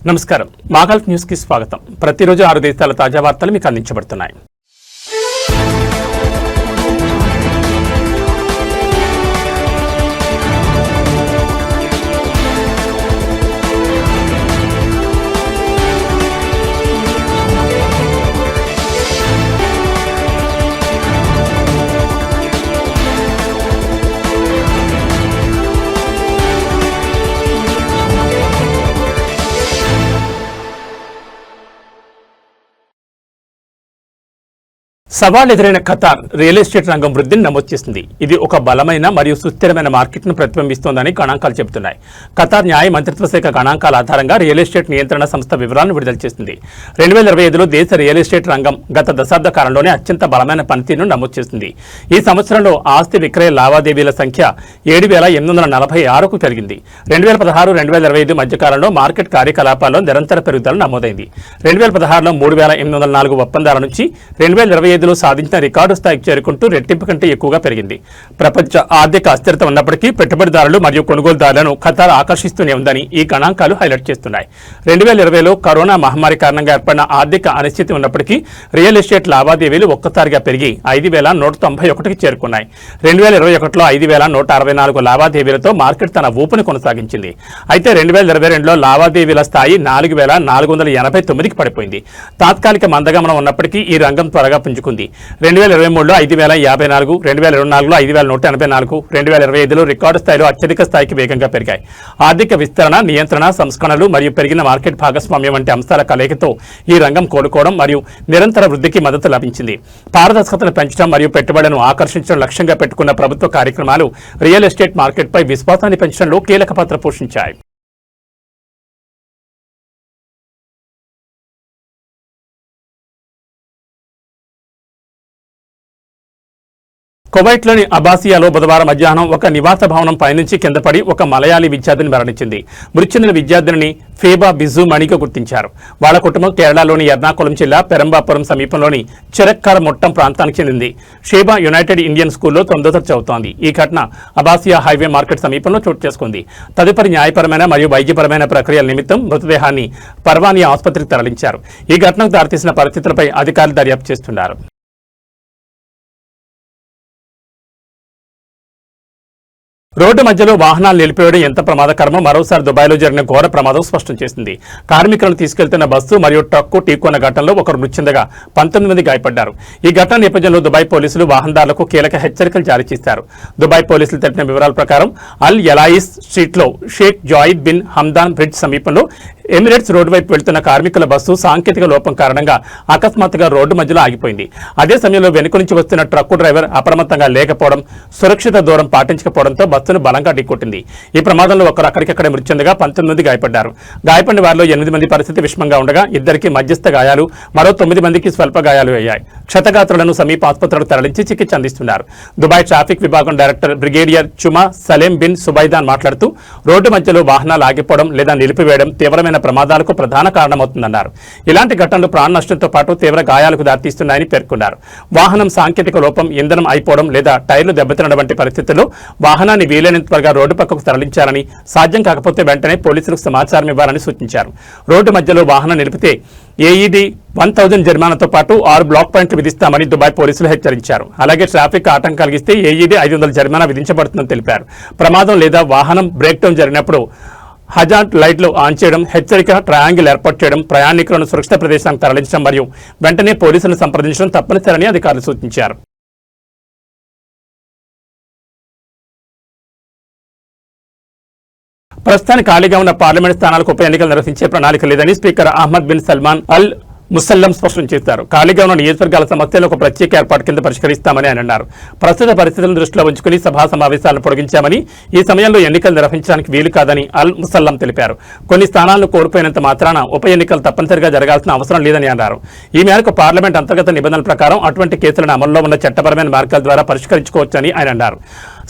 నమస్కారం. మాగల్ఫ్ న్యూస్ కి స్వాగతం. ప్రతిరోజు 6 దేశాల తాజా వార్తలు మీకు అందించబడుతున్నాయి. సవాల్ ఎదురైన ఖతార్ రియల్ ఎస్టేట్ రంగం వృద్ధిని నమోదు చేసింది. ఇది ఒక బలమైన మరియు సుస్థిరమైన మార్కెట్ను ప్రతిబింబిస్తోందని గణాంకాలు చెబుతున్నాయి. ఖతార్ న్యాయ మంత్రిత్వ శాఖ గణాంకాల ఆధారంగా రియల్ ఎస్టేట్ నియంత్రణ సంస్థ వివరాలను విడుదల చేసింది. 2025లో దేశ రియల్ ఎస్టేట్ రంగం గత దశాబ్ద కాలంలోనే అత్యంత బలమైన పనితీరును నమోదు చేసింది. ఈ సంవత్సరంలో ఆస్తి విక్రయ లావాదేవీల సంఖ్య 7,846కు పెరిగింది. 2016-2025 మధ్యకాలంలో మార్కెట్ కార్యకలాపాల్లో నిరంతర పెరుగుదల నమోదైంది. 2016లో 3,804 ఒప్పందాల నుంచి 2025 సాధించిన రికార్డు స్థాయికి చేరుకుంటూ రెట్టింపు కంటే ఎక్కువగా పెరిగింది. ప్రపంచ ఆర్థిక అస్థిరత ఉన్నప్పటికీ పెట్టుబడిదారులు మరియు కొనుగోలుదారులను ఖతార్ ఆకర్షిస్తూనే ఉందని ఈ గణాంకాలు హైలైట్ చేస్తున్నాయి. 2020లో కరోనా మహమ్మారి కారణంగా ఏర్పడిన ఆర్థిక అనిశ్చితి ఉన్నప్పటికీ రియల్ ఎస్టేట్ లావాదేవీలు ఒక్కసారిగా పెరిగి 5,191కి చేరుకున్నాయి. 2021లో 5,164 లావాదేవీలతో మార్కెట్ తన ఊపును కొనసాగించింది. అయితే 2022లో లావాదేవీల స్థాయి 4,489కి పడిపోయింది. తాత్కాలిక మందగమనం ఉన్నప్పటికీ ఈ రంగం త్వరగా పుంజుకుంది. 2023లో 5,054, 2024లో 5,184, 2025లో రికార్డు స్థాయిలో అత్యధిక స్థాయికి వేగంగా పెరిగాయి. ఆర్థిక విస్తరణ, నియంత్రణ, సంస్కరణలు మరియు పెరిగిన మార్కెట్ భాగస్వామ్యం వంటి అంశాల కలయికతో ఈ రంగం కోలుకోవడం మరియు నిరంతర వృద్ధికి మద్దతు లభించింది. పారదర్శకతను పెంచడం మరియు పెట్టుబడులను ఆకర్షించడం లక్ష్యంగా పెట్టుకున్న ప్రభుత్వ కార్యక్రమాలు రియల్ ఎస్టేట్ మార్కెట్పై విశ్వాసాన్ని పెంచడంలో కీలక పాత్ర పోషించాయి. కువైట్లోని అబాసియాలో బుధవారం మధ్యాహ్నం ఒక నివాస భవనం పైనుంచి కింద పడి ఒక మలయాళీ విద్యార్థిని మరణించింది. మృతి చెందిన విద్యార్థిని ఫేబా బిజు మణిగా గుర్తించారు. వాళ్ళ కుటుంబం కేరళలోని ఎర్నాకుళం జిల్లా పెరంబాపురం సమీపంలోని చిరక్కర మొట్టం ప్రాంతానికి చెందింది. షేబా యునైటెడ్ ఇండియన్ స్కూల్లో 9వ తరగతి చదువుతోంది. ఈ ఘటన అబాసియా హైవే మార్కెట్ సమీపంలో చోటు చేసుకుంది. తదుపరి న్యాయపరమైన మరియు వైద్యపరమైన ప్రక్రియల నిమిత్తం మృతదేహాన్ని పర్వానియా ఆసుపత్రికి తరలించారు. ఈ ఘటనకు దారితీసిన పరిస్థితులపై అధికారులు దర్యాప్తు చేస్తున్నారు. రోడ్డు మధ్యలో వాహనాలు నిలిపివేయడం ఎంత ప్రమాదకరమో మరోసారి దుబాయ్లో జరిగిన ఘోర ప్రమాదం స్పష్టం చేసింది. కార్మికులను తీసుకెళ్తున్న బస్సు మరియు ట్రక్కు ఢీకొన్న ఘటనలో ఒకరు మృతి చెందగా 19 మంది గాయపడ్డారు. ఈ ఘటన నేపథ్యంలో దుబాయ్ పోలీసులు వాహనదారులకు కీలక హెచ్చరికలు జారీ చేశారు. దుబాయ్ పోలీసులు తెలిపిన వివరాల ప్రకారం అల్ యలాయిస్ స్ట్రీట్లో Sheikh Zayed bin Hamdan bridge సమీపంలో ఎమిరేట్స్ రోడ్డు వైపు వెళ్తున్న కార్మికుల బస్సు సాంకేతిక లోపం కారణంగా అకస్మాత్తుగా రోడ్డు మధ్యలో ఆగిపోయింది. అదే సమయంలో వెనుక నుంచి వస్తున్న ట్రక్కు డ్రైవర్ అప్రమత్తంగా లేకపోవడం, సురక్షిత దూరం పాటించకపోవడంతో బస్సును బలంగా ఢీకొట్టింది. ఈ ప్రమాదంలో ఒకరు అక్కడికక్కడే మృతి చెందగా 19 మంది గాయపడ్డారు. గాయపడిన వారిలో 8 మంది పరిస్థితి విషమంగా ఉండగా 2కి మధ్యస్థ గాయాలు, మరో 9 మందికి స్వల్ప గాయాలు అయ్యాయి. క్షతగాత్రులను సమీప ఆసుపత్రులకు తరలించి చికిత్స అందిస్తున్నారు. దుబాయ్ ట్రాఫిక్ విభాగం డైరెక్టర్ బ్రిగేడియర్ చుమా సలేం బిన్ సుబైదాన్ మాట్లాడుతూ రోడ్డు మధ్యలో వాహనాలు ఆగిపోవడం లేదా నిలిపివేయడం తీవ్రమైన ప్రమాదాలకు ప్రధాన కారణమవుతుందన్నారు. ఇలాంటి ఘటనలు ప్రాణ నష్టంతో పాటు తీవ్ర గాయాలకు దారితీస్తున్నాయని పేర్కొన్నారు. వాహనం సాంకేతిక లోపం, ఇంధనం అయిపోవడం లేదా టైర్లు దెబ్బతినడం వంటి పరిస్థితుల్లో వాహనాన్ని వీలైనంత త్వరగా రోడ్డు పక్కకు తరలించాలని, సాధ్యం కాకపోతే వెంటనే పోలీసులకు సమాచారం ఇవ్వాలని సూచించారు. రోడ్డు మధ్యలో వాహనం నిలిపితే AED 1000 జరిమానాతో పాటు 6 బ్లాక్ పాయింట్లు విధిస్తామని దుబాయ్ పోలీసులు హెచ్చరించారు. అలాగే ట్రాఫిక్ ఆటంకం కలిగిస్తే AED 500 జరిమానా విధించబడుతుందని తెలిపారు. ప్రమాదం లేదా వాహనం బ్రేక్ డౌన్ జరిగినప్పుడు హజార్డ్ లైట్లు ఆన్ చేయడం, హెచ్చరిక ట్రయాంగిల్ ఏర్పాటు చేయడం, ప్రయాణికులను సురక్షిత ప్రదేశానికి తరలించడం మరియు వెంటనే పోలీసులను సంప్రదించడం తప్పనిసరని అధికారులు సూచించారు. ప్రస్తుతానికి ఖాళీగా ఉన్న పార్లమెంట్ స్థానాలకు ఉప ఎన్నికలు నిర్వహించే ప్రణాళిక లేదని స్పీకర్ అహ్మద్ బిన్ సల్మాన్ అల్ ముసల్లం స్పష్టం చేశారు. ఖాళీగా ఉన్న నియోజకవర్గాల సమస్యలను ఒక ప్రత్యేక ఏర్పాటు కింద పరిష్కరిస్తామని ఆయన అన్నారు. ప్రస్తుత పరిస్థితులను దృష్టిలో ఉంచుకుని సభా సమావేశాలను పొడిగించామని, ఈ సమయంలో ఎన్నికలు నిర్వహించడానికి వీలు కాదని అల్ ముసల్లం తెలిపారు. కొన్ని స్థానాలను కోల్పోయినంత మాత్రాన ఉప ఎన్నికలు తప్పనిసరిగా జరగాల్సిన అవసరం లేదని అన్నారు. ఈ మేరకు పార్లమెంట్ అంతర్గత నిబంధనల ప్రకారం అటువంటి కేసులను అమల్లో ఉన్న చట్టపరమైన మార్గాల ద్వారా పరిష్కరించుకోవచ్చని ఆయన అన్నారు.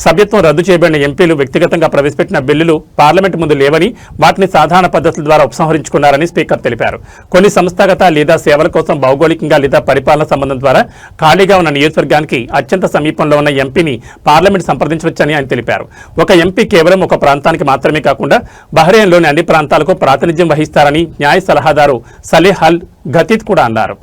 సభ్యత్వం రద్దు చేయబడిన ఎంపీలు వ్యక్తిగతంగా ప్రవేశపెట్టిన బిల్లులు పార్లమెంటు ముందు లేవని వాటిని సాధారణ పద్ధతుల ద్వారా ఉపసంహరించుకున్నారని స్పీకర్ తెలిపారు. కొన్ని సంస్థాగత లేదా సేవల కోసం భౌగోళికంగా లేదా పరిపాలన సంబంధం ద్వారా ఖాళీగా ఉన్న నియోజకవర్గానికి అత్యంత సమీపంలో ఉన్న ఎంపీని పార్లమెంట్ సంప్రదించవచ్చని ఆయన తెలిపారు. ఒక ఎంపీ కేవలం ఒక ప్రాంతానికి మాత్రమే కాకుండా బహ్రెయిన్లోని అన్ని ప్రాంతాలకు ప్రాతినిధ్యం వహిస్తారని న్యాయ సలహాదారు సలేహ్ అల్ గతీద్ కూడా అన్నారు.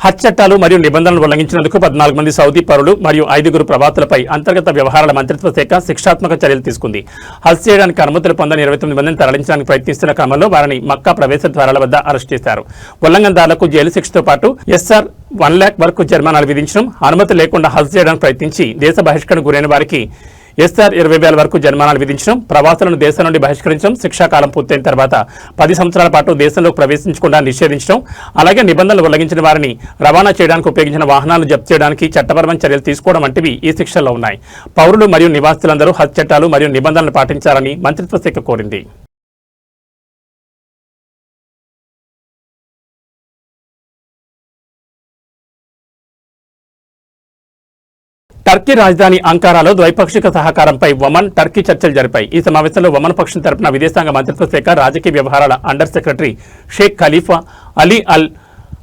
హజ్ చట్టాలు మరియు నిబంధనలు ఉల్లంఘించినందుకు 14 మంది సౌదీ పౌరులు మరియు 5 ప్రవాసులపై అంతర్గత వ్యవహారాల మంత్రిత్వ శాఖ శిక్షాత్మక చర్యలు తీసుకుంది. హజ్ చేయడానికి అనుమతులు పొందని 29 మందిని తరలించడానికి ప్రయత్నిస్తున్న క్రమంలో వారిని మక్కా ప్రవేశ ద్వారాల వద్ద అరెస్ట్ చేశారు. ఉల్లంఘనదారులకు జైలు శిక్షతో పాటు SR 1 లక్ష వరకు జరిమానాలు విధించడం, అనుమతి లేకుండా హజ్ చేయడానికి ప్రయత్నించి దేశ బహిష్కరణకు గురైన వారికి SR 20,000 వరకు జరిమానాలు విధించడం, ప్రవాసులను దేశం నుండి బహిష్కరించడం, శిక్షాకాలం పూర్తయిన తర్వాత 10 సంవత్సరాల పాటు దేశంలోకి ప్రవేశించకుండా నిషేధించడం, అలాగే నిబంధనలు ఉల్లంఘించిన వారిని రవాణా చేయడానికి ఉపయోగించిన వాహనాలను జప్తు చేయడానికి చట్టపరమైన చర్యలు తీసుకోవడం వంటివి ఈ శిక్షల్లో ఉన్నాయి. పౌరులు మరియు నివాసితులందరూ హజ్ చట్టాలు మరియు నిబంధనలు పాటించాలని మంత్రిత్వ శాఖ కోరింది. టర్కీ రాజధాని అంకారాలో ద్వైపాక్షిక సహకారంపై ఒమన్, టర్కీ చర్చలు జరిపాయి. ఈ సమావేశంలో ఒమన్ పక్షం తరపున విదేశాంగ మంత్రిత్వ శాఖ రాజకీయ వ్యవహారాల అండర్ సెక్రటరీ షేక్ ఖలీఫా అలీ అల్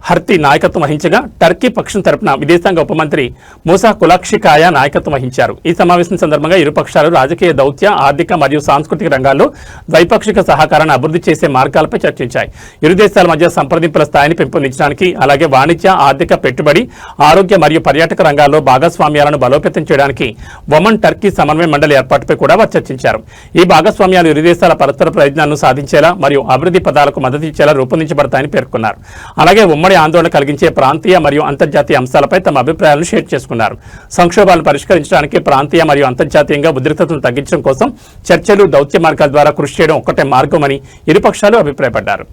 హర్తి నాయకత్వం వహించగా, టర్కీ పక్షం తరపున విదేశాంగ ఉప మంత్రి మూసా కులాక్షికాయ నాయకత్వం వహించారు. ఈ సమావేశం సందర్భంగా ఇరు పక్షాలు రాజకీయ, దౌత్య, ఆర్థిక మరియు సాంస్కృతిక రంగాల్లో ద్వైపాక్షిక సహకారాన్ని అభివృద్ధి చేసే మార్గాలపై చర్చించాయి. ఇరు దేశాల మధ్య సంప్రదింపుల స్థాయిని పెంపొందించడానికి, అలాగే వాణిజ్య, ఆర్థిక, పెట్టుబడి, ఆరోగ్య మరియు పర్యాటక రంగాల్లో భాగస్వామ్యాలను బలోపేతం చేయడానికి ఒమన్ టర్కీ సమన్వయ మండలి ఏర్పాటుపై కూడా వారు చర్చించారు. ఈ భాగస్వామ్యాలు ఇరు దేశాల పరస్పర ప్రయోజనాలను సాధించేలా మరియు అభివృద్ధి పదాలకు మద్దతు ఇచ్చేలా రూపొందించబడతాయని పేర్కొన్నారు. అలాగే ఉమ్మడి ఆందోళన కలిగించే ప్రాంతీయ మరియు అంతర్జాతీయ అంశాలపై తమ అభిప్రాయాలను షేర్ చేసుకున్నారు. సంక్షోభాలను పరిష్కరించడానికి ప్రాంతీయ మరియు అంతర్జాతీయంగా ఉద్రిక్తతను తగ్గించడం కోసం చర్చలు, దౌత్య మార్గాల ద్వారా కృషి చేయడం ఒక్కటే మార్గమని ఇరుపక్షాలు అభిప్రాయపడ్డారు.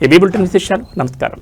ఈ బులెటిన్ విశేషాలు. నమస్కారం.